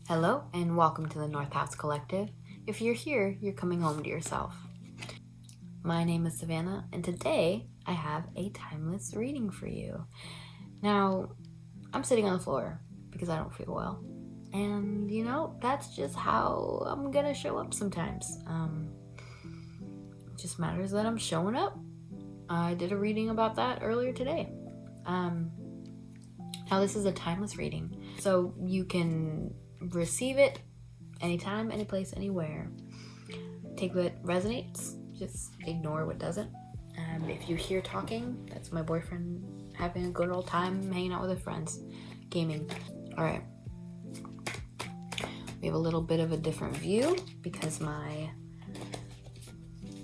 Hello and welcome to the North House Collective. If you're here, you're coming home to yourself. My name is Savannah, and today I have a timeless reading for you. Now, I'm sitting on the floor because I don't feel well. And that's just how I'm gonna show up sometimes. It just matters that I'm showing up. I did a reading about that earlier today. Now this is a timeless reading, so you can receive it anytime, any place, anywhere. Take what resonates, just ignore what doesn't. If you hear talking, that's my boyfriend having a good old time hanging out with his friends, gaming. All right. We have a little bit of a different view because my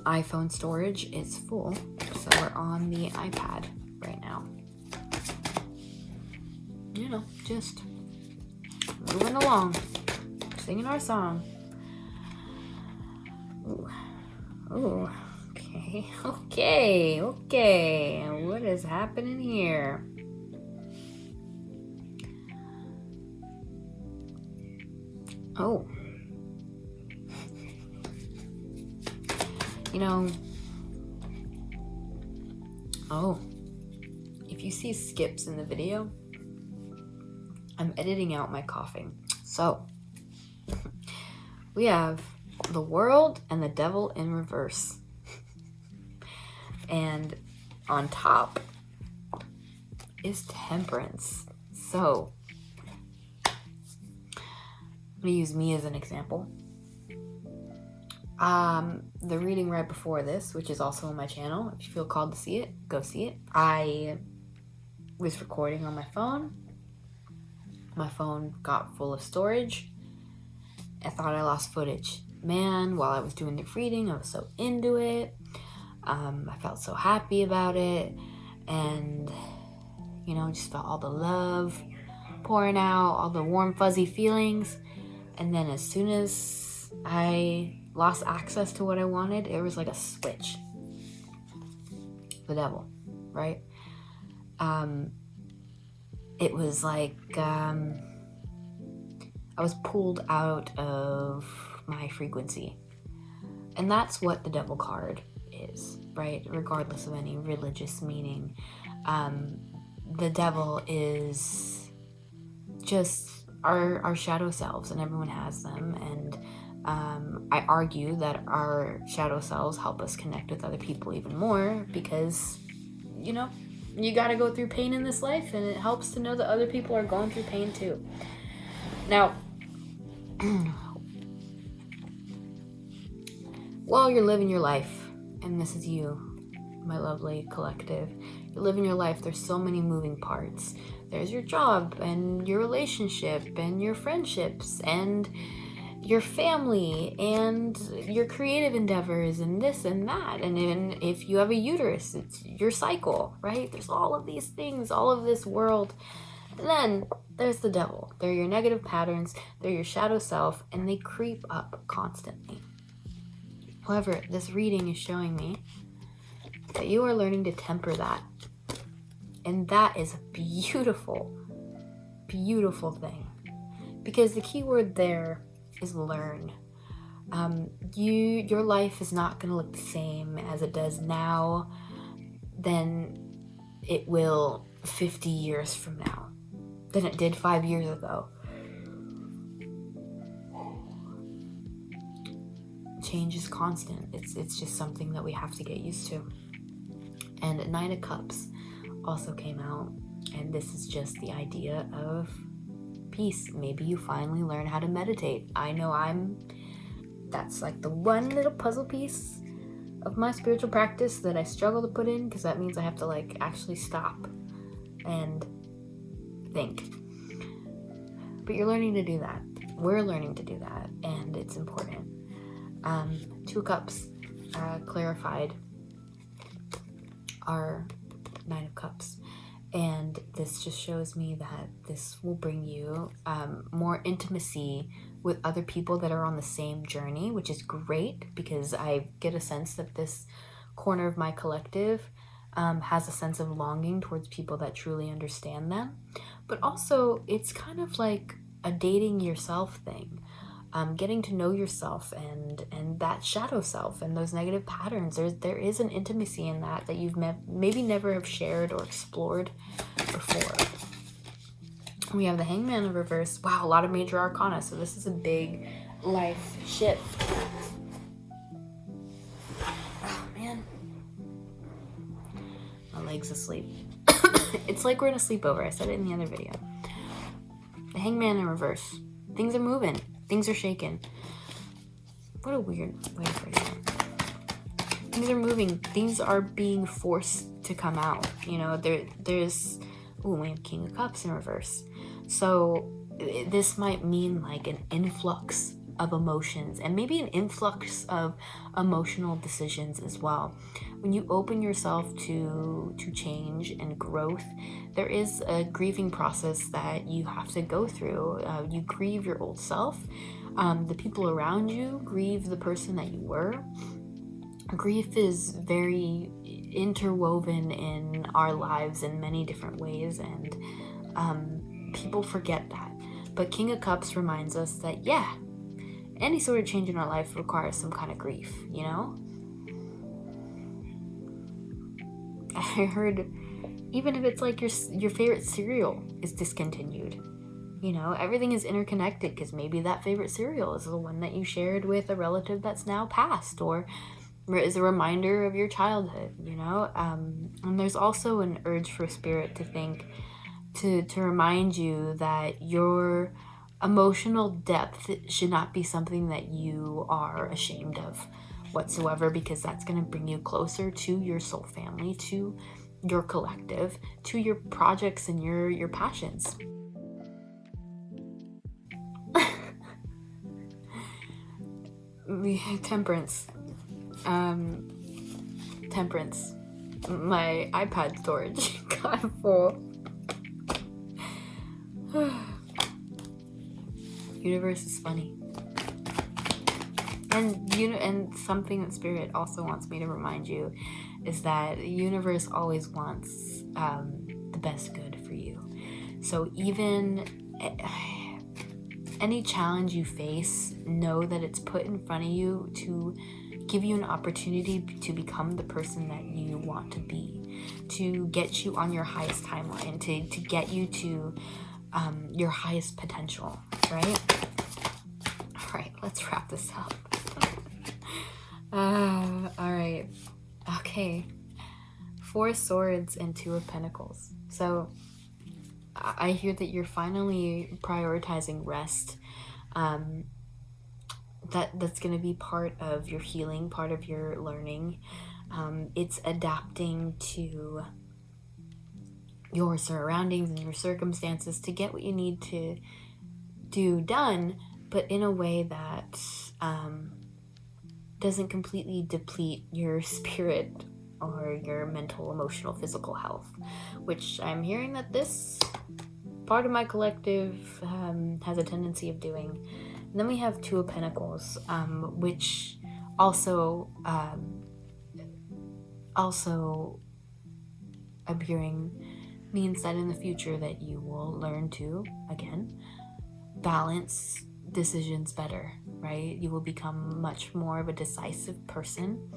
iPhone storage is full, so we're on the iPad right now. Just moving along, singing our song. Ooh, okay. What is happening here? Oh. If you see skips in the video, I'm editing out my coughing. So, we have the world and the devil in reverse. And on top is temperance. So, I'm going to use me as an example. The reading right before this, which is also on my channel, if you feel called to see it, go see it. I was recording on my phone. My phone got full of storage. I thought I lost footage. Man, while I was doing the reading, I was so into it. I felt so happy about it. And, just felt all the love pouring out, all the warm, fuzzy feelings. And then as soon as I lost access to what I wanted, it was like a switch. The devil, right? It was like I was pulled out of my frequency. And that's what the devil card is, right? Regardless of any religious meaning. The devil is just our shadow selves, and everyone has them. And I argue that our shadow selves help us connect with other people even more because, you got to go through pain in this life, and it helps to know that other people are going through pain too. Now, while you're living your life, and this is you, my lovely collective, you're living your life, there's so many moving parts. There's your job, and your relationship, and your friendships, and your family, and your creative endeavors, and this and that. And then if you have a uterus, it's your cycle, right? There's all of these things, all of this world. And then there's the devil. They're your negative patterns, they're your shadow self, and they creep up constantly. However, this reading is showing me that you are learning to temper that. And that is a beautiful, beautiful thing. Because the key word there is learn. Your life is not going to look the same as it does now than it will 50 years from now, than it did 5 years ago. Change is constant. It's just something that we have to get used to. And Nine of Cups also came out, and this is just the idea of peace. Maybe you finally learn how to meditate. I know that's like the one little puzzle piece of my spiritual practice that I struggle to put in, because that means I have to actually stop and think. But you're learning to do that. We're learning to do that, and it's important. Two Cups clarified our Nine of Cups. And this just shows me that this will bring you more intimacy with other people that are on the same journey, which is great because I get a sense that this corner of my collective has a sense of longing towards people that truly understand them. But also, it's kind of like a dating yourself thing. Getting to know yourself and that shadow self and those negative patterns. There is an intimacy in that you've maybe never have shared or explored before. We have the Hangman in reverse. Wow, a lot of major arcana. So this is a big life shift. Oh man, my leg's asleep. It's like we're in a sleepover. I said it in the other video. The Hangman in reverse. Things are moving. Things are shaking. What a weird way to put it. Things are moving. Things are being forced to come out. You know, there's... Ooh, we have King of Cups in reverse. So this might mean like an influx of emotions and maybe an influx of emotional decisions as well. When you open yourself to change and growth, there is a grieving process that you have to go through. You grieve your old self. The people around you grieve the person that you were. Grief is very interwoven in our lives in many different ways, and people forget that. But King of Cups reminds us that, yeah, any sort of change in our life requires some kind of grief, you know? I heard, even if it's like your favorite cereal is discontinued, you know, everything is interconnected because maybe that favorite cereal is the one that you shared with a relative that's now passed, or is a reminder of your childhood, you know? And there's also an urge for spirit to think, to remind you that your emotional depth should not be something that you are ashamed of whatsoever, because that's going to bring you closer to your soul family, to your collective, to your projects and your passions. Temperance. Temperance. My iPad storage got full. Universe is funny. And something that Spirit also wants me to remind you is that the universe always wants the best good for you. So even any challenge you face, know that it's put in front of you to give you an opportunity to become the person that you want to be, to get you on your highest timeline, to get you to your highest potential, right? All right, let's wrap this up. All right. Okay. 4 Swords and 2 of Pentacles. So I hear that you're finally prioritizing rest. That's going to be part of your healing, part of your learning. It's adapting to your surroundings and your circumstances to get what you need to do done, but in a way that doesn't completely deplete your spirit or your mental, emotional, physical health, which I'm hearing that this part of my collective has a tendency of doing. And then we have 2 of Pentacles, which also I'm hearing means that in the future that you will learn to, again, balance decisions better, right? You will become much more of a decisive person.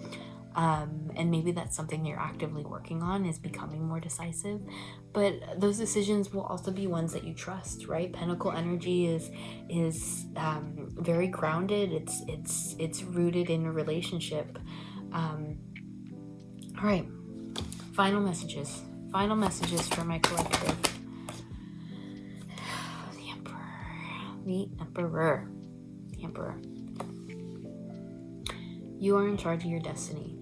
And maybe that's something you're actively working on, is becoming more decisive. But those decisions will also be ones that you trust, right? Pentacle energy is very grounded. It's rooted in a relationship. All right, final messages for my collective. The Emperor. You are in charge of your destiny.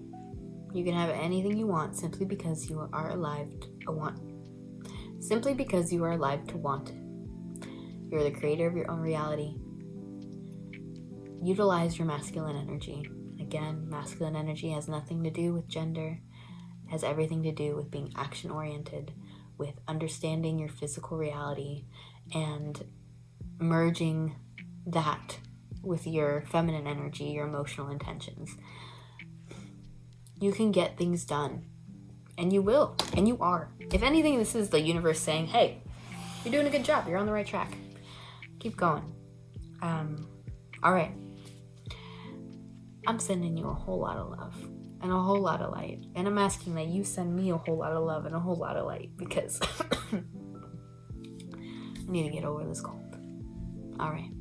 You can have anything you want simply because you are alive to want. Simply because you are alive to want it. You're the creator of your own reality. Utilize your masculine energy. Again, masculine energy has nothing to do with gender. It has everything to do with being action-oriented, with understanding your physical reality and merging that with your feminine energy, your emotional intentions. You can get things done, And you will. And you are. If anything, this is the universe saying, hey, you're doing a good job. You're on the right track. Keep going. All right. I'm sending you a whole lot of love and a whole lot of light. And I'm asking that you send me a whole lot of love and a whole lot of light because I need to get over this cold. All right.